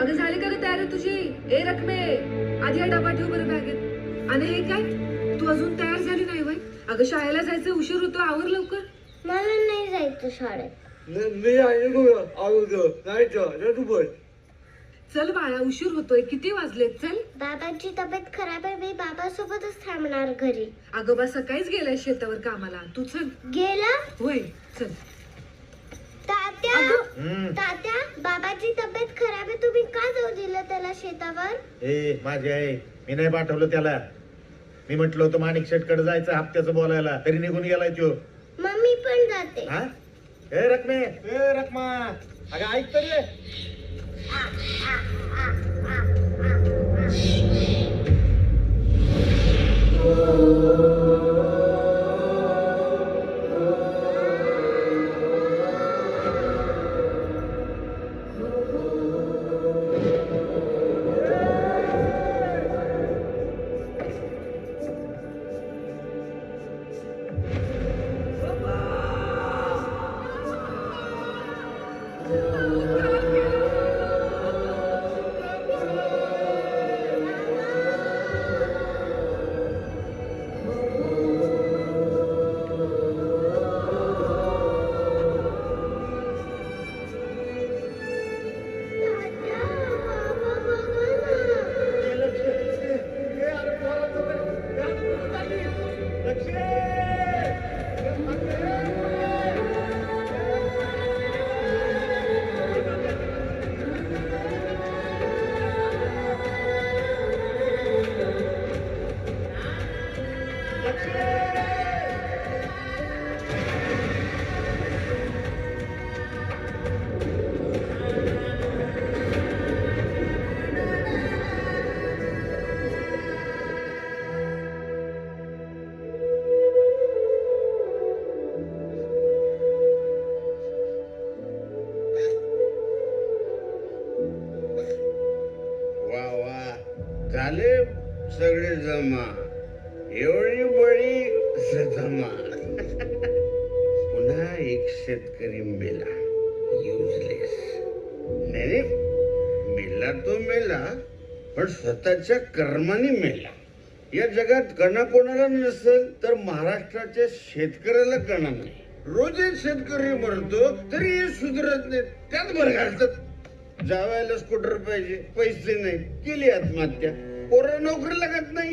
अगं झाली का ग तयारी तुझी? ए रकमे, आधी हा डबा ठेव बरं बॅगेत. आणि हे काय, तू अजून तयार झाली नाही वय? अगं शाळेला जायचं, उशीर होतो, आवर लवकर. मला नाही जायचं शाळेत. मी नाही तू बोल. चल बाळा, उशीर होतोय, किती वाजलेत? चल. बाबांची तब्येत खराब आहे, मी बाबासोबतच थांबणार घरी. अगं बा सकाळीच गेलाय शेतावर कामाला, तू चल. गेला? होय चल. तात्या, तात्या, बाबाची तब्येत खराब आहे, तुम्ही का जाऊ दिलं त्याला शेतावर? ए माझी आई, मी नाही पाठवलं त्याला. मी म्हटलं होतं माणिक शेटकडे जायचं हप्त्याचं बोलायला, तरी निघून गेलाय तो. मम्मी पण जाते. हा? ए रकमे, ए रकमा, अगं ऐक तरी. वा वा, झाले सगळे जमा, एवढी बळी जमा. पुन्हा एक शेतकरी मेला, युजलेस. नाही, मेला तो मेला, पण स्वतःच्या कर्माने मेला. या जगात कणा कोणाला नसेल तर महाराष्ट्राच्या शेतकऱ्याला कणा नाही. रोज एक शेतकरी मरतो तरी हे सुधरत नाही, त्यात भर घालतात. जावायला स्कूटर पाहिजे, पैसे नाही, केली आत्महत्या. पोरं नोकरी लागत नाही.